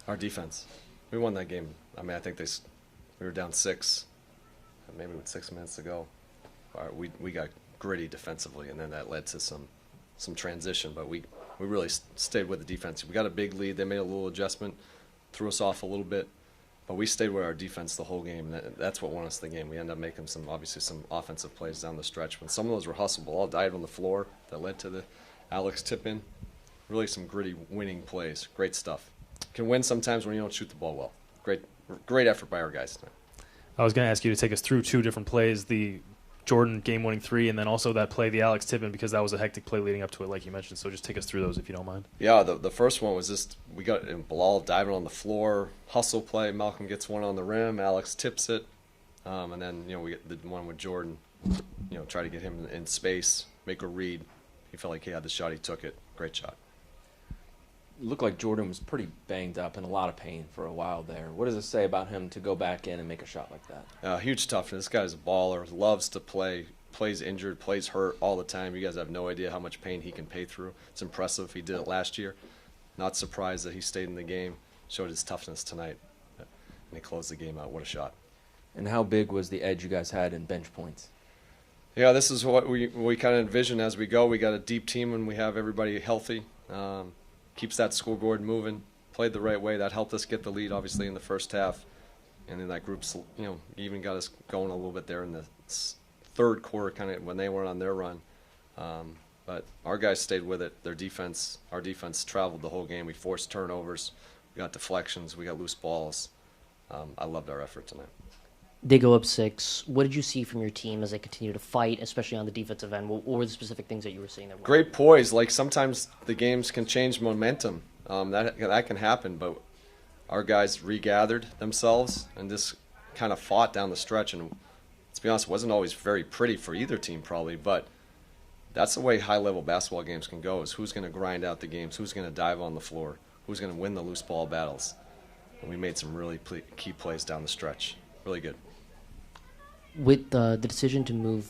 Our defense. We won that game. I mean, I think we were down 6, maybe with 6 minutes to go. We got gritty defensively, and then that led to some transition. But we really stayed with the defense. We got a big lead. They made a little adjustment, threw us off a little bit. But we stayed with our defense the whole game. That's what won us the game. We ended up making some offensive plays down the stretch. When some of those were hustle, all died on the floor that led to the Alex tip-in. Really some gritty winning plays. Great stuff. Can win sometimes when you don't shoot the ball well. Great effort by our guys tonight. I was going to ask you to take us through 2 different plays, the Jordan game-winning 3, and then also that play, the Alex tip-in, because that was a hectic play leading up to it, like you mentioned. So just take us through those if you don't mind. Yeah, the first one was just we got Bilal diving on the floor, hustle play. Malcolm gets one on the rim. Alex tips it, and then we get the one with Jordan. Try to get him in space, make a read. He felt like he had the shot. He took it. Great shot. It looked like Jordan was pretty banged up in a lot of pain for a while there. What does it say about him to go back in and make a shot like that? Huge toughness. This guy's a baller, loves to play, plays injured, plays hurt all the time. You guys have no idea how much pain he can pay through. It's impressive. He did it last year. Not surprised that he stayed in the game, showed his toughness tonight, and he closed the game out. What a shot. And how big was the edge you guys had in bench points? Yeah, this is what we kind of envision as we go. We got a deep team and we have everybody healthy. Keeps that scoreboard moving, played the right way. That helped us get the lead, obviously, in the first half. And then that group's, even got us going a little bit there in the third quarter, kind of when they were on their run. But our guys stayed with it. Our defense traveled the whole game. We forced turnovers. We got deflections. We got loose balls. I loved our effort tonight. They go up 6. What did you see from your team as they continue to fight, especially on the defensive end? What were the specific things that you were seeing there? Great poise. Like sometimes the games can change momentum. That can happen, but our guys regathered themselves and just kind of fought down the stretch. And to be honest, it wasn't always very pretty for either team probably, but that's the way high-level basketball games can go, is who's going to grind out the games, who's going to dive on the floor, who's going to win the loose ball battles. And we made some really key plays down the stretch. Really good. With the decision to move,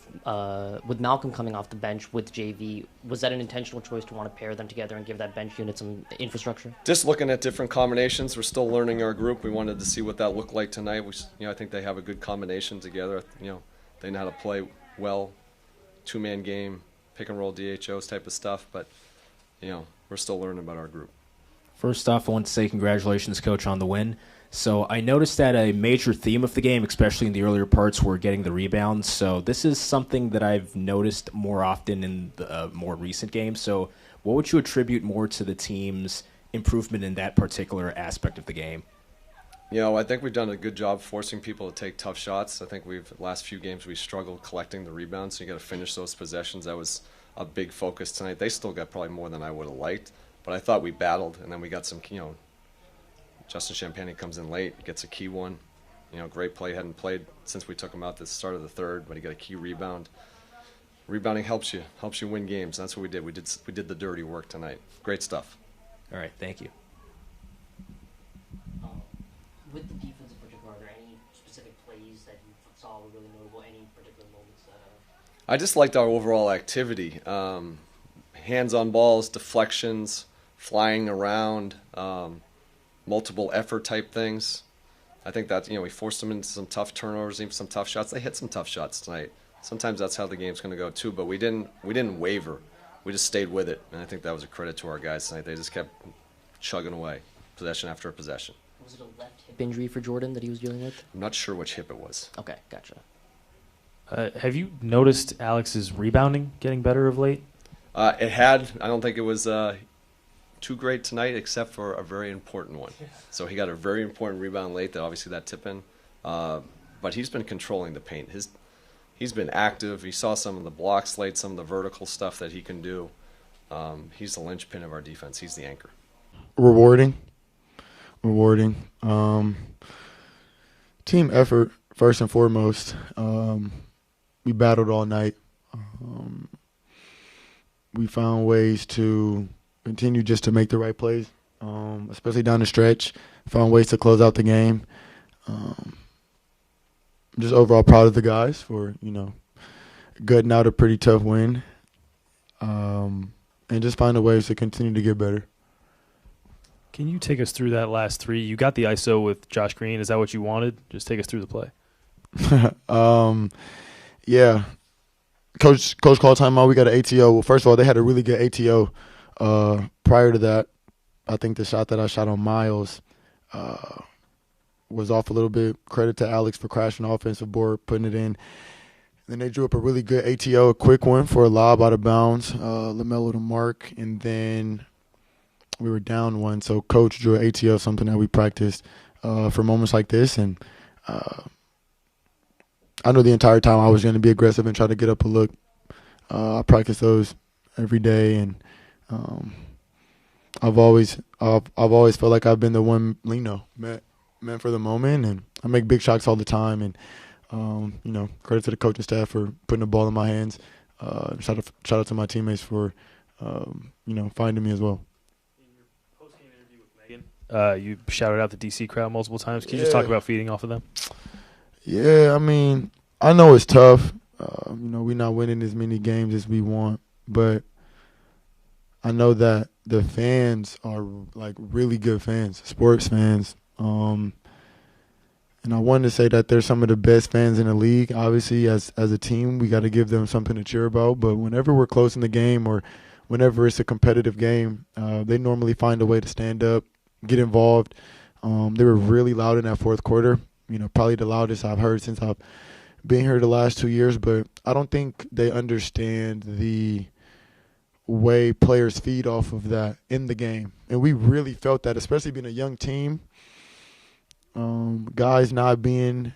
with Malcolm coming off the bench with JV, was that an intentional choice to want to pair them together and give that bench unit some infrastructure? Just looking at different combinations. We're still learning our group. We wanted to see what that looked like tonight. I think they have a good combination together. They know how to play well, 2-man game, pick and roll DHOs type of stuff. But, we're still learning about our group. First off, I want to say congratulations, Coach, on the win. So I noticed that a major theme of the game, especially in the earlier parts, were getting the rebounds. So this is something that I've noticed more often in the more recent games. So what would you attribute more to the team's improvement in that particular aspect of the game? I think we've done a good job forcing people to take tough shots. I think the last few games we struggled collecting the rebounds, so you got to finish those possessions. That was a big focus tonight. They still got probably more than I would have liked, but I thought we battled, and then we got some, Justin Champagne comes in late, gets a key one. Great play. Hadn't played since we took him out at the start of the third, but he got a key rebound. Rebounding helps you win games. That's what we did. We did the dirty work tonight. Great stuff. All right, thank you. With the defense in particular, are there any specific plays that you saw were really notable? Any particular moments that? I just liked our overall activity. Hands on balls, deflections, flying around. Multiple effort type things. I think that we forced them into some tough turnovers, even some tough shots. They hit some tough shots tonight. Sometimes that's how the game's going to go too. But we didn't waver. We just stayed with it, and I think that was a credit to our guys tonight. They just kept chugging away, possession after possession. Was it a left hip injury for Jordan that he was dealing with? I'm not sure which hip it was. Okay, gotcha. Have you noticed Alex's rebounding getting better of late? It had. I don't think it was too great tonight, except for a very important one. So he got a very important rebound late, that obviously that tip in. But he's been controlling the paint. He's been active. You saw some of the blocks late, some of the vertical stuff that he can do. He's the linchpin of our defense. He's the anchor. Rewarding. Team effort, first and foremost. We battled all night. We found ways to continue just to make the right plays, especially down the stretch. Found ways to close out the game. Just overall proud of the guys for, gutting out a pretty tough win, and just finding ways to continue to get better. Can you take us through that last three? You got the ISO with Josh Green. Is that what you wanted? Just take us through the play. Yeah. Coach called timeout. We got an ATO. Well, first of all, they had a really good ATO. Prior to that, I think the shot that I shot on Miles was off a little bit. Credit to Alex for crashing the offensive board, putting it in. Then they drew up a really good ATO, a quick one for a lob out of bounds, LaMelo to mark, and then we were down one. So Coach drew an ATO, something that we practiced for moments like this. And I knew the entire time I was going to be aggressive and try to get up a look. I practice those every day, and I've always felt like I've been the one, meant for the moment, and I make big shots all the time. And credit to the coaching staff for putting the ball in my hands. Shout out to my teammates for finding me as well. In your post-game interview with Megan, you shouted out the DC crowd multiple times. Can you just talk about feeding off of them? Yeah, I mean, I know it's tough. We're not winning as many games as we want, but I know that the fans are like really good fans, sports fans. And I wanted to say that they're some of the best fans in the league. Obviously, as a team, we got to give them something to cheer about. But whenever we're close in the game or whenever it's a competitive game, they normally find a way to stand up, get involved. They were really loud in that fourth quarter. Probably the loudest I've heard since I've been here the last 2 years. But I don't think they understand the way players feed off of that in the game. And we really felt that, especially being a young team. Guys not being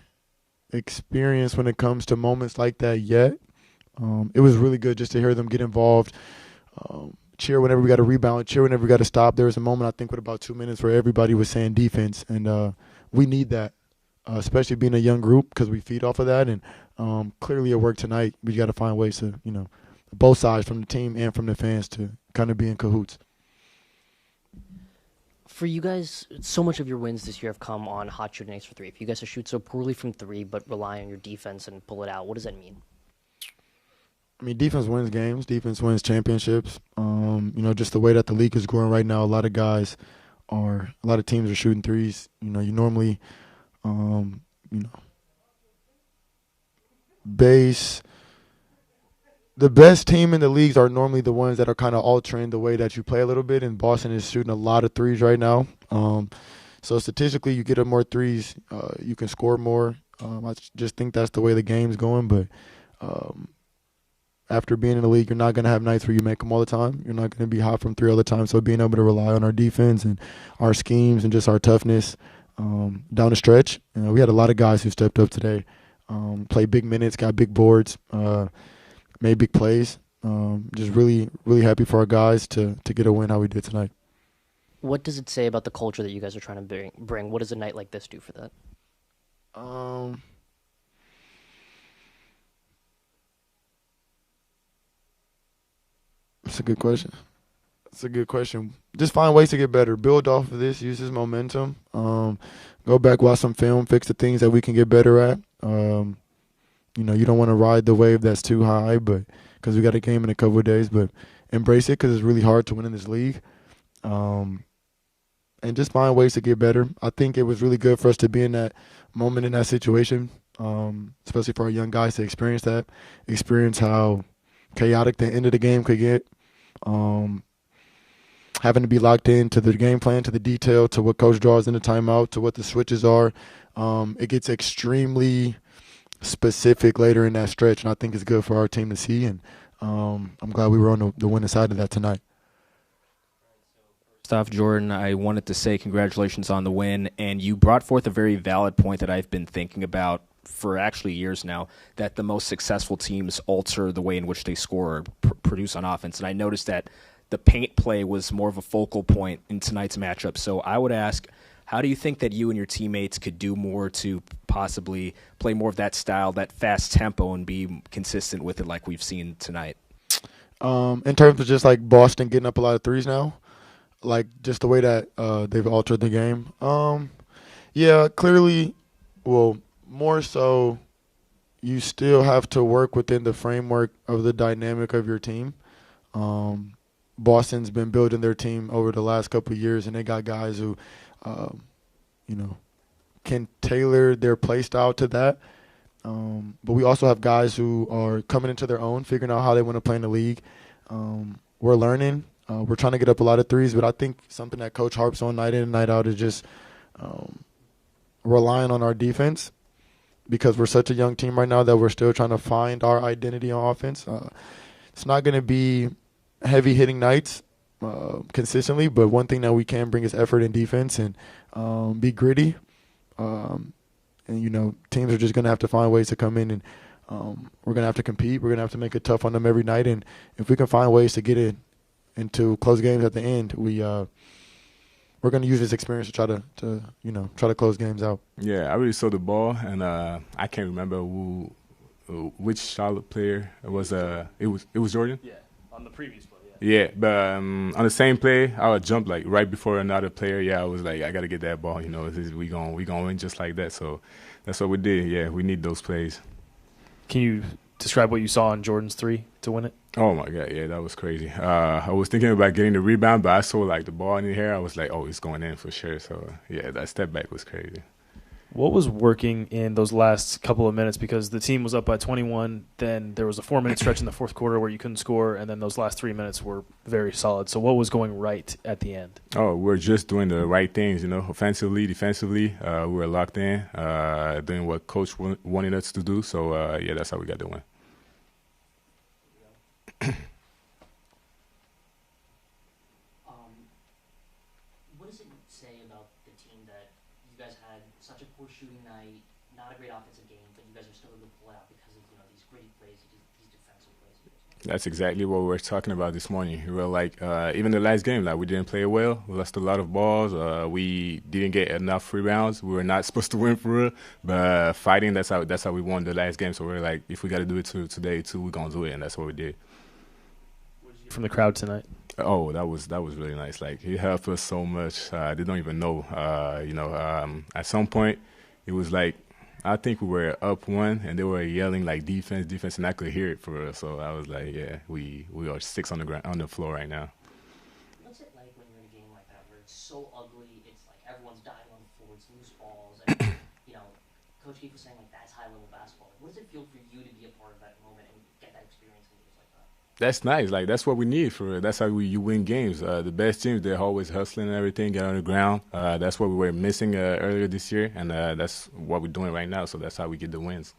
experienced when it comes to moments like that yet. It was really good just to hear them get involved, cheer whenever we got a rebound, cheer whenever we got to stop. There was a moment, I think, with about 2 minutes where everybody was saying defense, and we need that, especially being a young group because we feed off of that. And clearly it worked tonight. We got to find ways to, both sides, from the team and from the fans, to kind of be in cahoots. For you guys, so much of your wins this year have come on hot shooting nights for three. If you guys shoot so poorly from three but rely on your defense and pull it out, what does that mean? I mean, defense wins games. Defense wins championships. Just the way that the league is growing right now, a lot of teams are shooting threes. You normally, the best team in the leagues are normally the ones that are kind of altering the way that you play a little bit, and Boston is shooting a lot of threes right now. So statistically, you get up more threes, you can score more. I just think that's the way the game's going. But after being in the league, you're not going to have nights where you make them all the time. You're not going to be hot from three all the time. So being able to rely on our defense and our schemes and just our toughness down the stretch. We had a lot of guys who stepped up today, played big minutes, got big boards, made big plays. Just really, really happy for our guys to get a win how we did tonight. What does it say about the culture that you guys are trying to bring? What does a night like this do for that? That's a good question. Just find ways to get better. Build off of this. Use this momentum. Go back, watch some film, fix the things that we can get better at. You don't want to ride the wave that's too high, but because we got a game in a couple of days. But embrace it because it's really hard to win in this league. And just find ways to get better. I think it was really good for us to be in that moment, in that situation, especially for our young guys to experience that, experience how chaotic the end of the game could get. Having to be locked in to the game plan, to the detail, to what coach draws in the timeout, to what the switches are. It gets extremely specific later in that stretch, and I think it's good for our team to see. And I'm glad we were on the winning side of that tonight. First off, Jordan, I wanted to say congratulations on the win, and you brought forth a very valid point that I've been thinking about for actually years now, that the most successful teams alter the way in which they score or produce on offense. And I noticed that the paint play was more of a focal point in tonight's matchup. So I would ask, how do you think that you and your teammates could do more to possibly play more of that style, that fast tempo, and be consistent with it like we've seen tonight? In terms of just like Boston getting up a lot of threes now, like just the way that they've altered the game. Yeah, clearly, well, more so, you still have to work within the framework of the dynamic of your team. Boston's been building their team over the last couple of years, and they got guys who, can tailor their play style to that. But we also have guys who are coming into their own, figuring out how they want to play in the league. We're learning. We're trying to get up a lot of threes, but I think something that Coach harps on night in and night out is just relying on our defense, because we're such a young team right now that we're still trying to find our identity on offense. It's not going to be heavy hitting nights consistently, but one thing that we can bring is effort and defense and be gritty. And, teams are just going to have to find ways to come in, and we're going to have to compete. We're going to have to make it tough on them every night. And if we can find ways to get it into close games at the end, we're going to use this experience to try to close games out. Yeah, I really saw the ball, and I can't remember which Charlotte player it was. It was Jordan. Yeah, on the previous play. Yeah, but on the same play, I would jump like right before another player. Yeah, I was like, I got to get that ball. We gonna win just like that. So that's what we did. Yeah, we need those plays. Can you describe what you saw in Jordan's three to win it? Oh my God, yeah, that was crazy. I was thinking about getting the rebound, but I saw like the ball in the air. I was like, oh, it's going in for sure. So yeah, that step back was crazy. What was working in those last couple of minutes? Because the team was up by 21, then there was a 4-minute stretch in the fourth quarter where you couldn't score, and then those last 3 minutes were very solid. So what was going right at the end? Oh, we're just doing the right things, offensively, defensively. We were locked in, doing what Coach wanted us to do. So, yeah, that's how we got the win. What does it say about the team that you guys had such a poor shooting night, not a great offensive game, but you guys are still able to pull out because of these gritty plays, these defensive plays? That's exactly what we were talking about this morning. We were like, even the last game, like we didn't play well. We lost a lot of balls. We didn't get enough rebounds. We were not supposed to win for real, but fighting, that's how we won the last game. So we're like, if we got to do it today too, we're gonna do it, and that's what we did. What did you get from the crowd tonight? Oh, that was really nice. Like, he helped us so much. They don't even know. At some point, it was like, I think we were up 1, and they were yelling like defense, and I could hear it for us. So I was like, yeah, we are 6 on the floor right now. What's it like when you're in a game like that where it's so ugly? It's like everyone's dying on the floor. It's loose balls, and Coach Keefe was saying like that's high-level basketball. What does it feel for you to be a part of that moment and get that experience in games like that? That's nice. Like, that's what we need for it. That's how you win games. The best teams, they're always hustling and everything, get on the ground. That's what we were missing earlier this year, and that's what we're doing right now. So that's how we get the wins.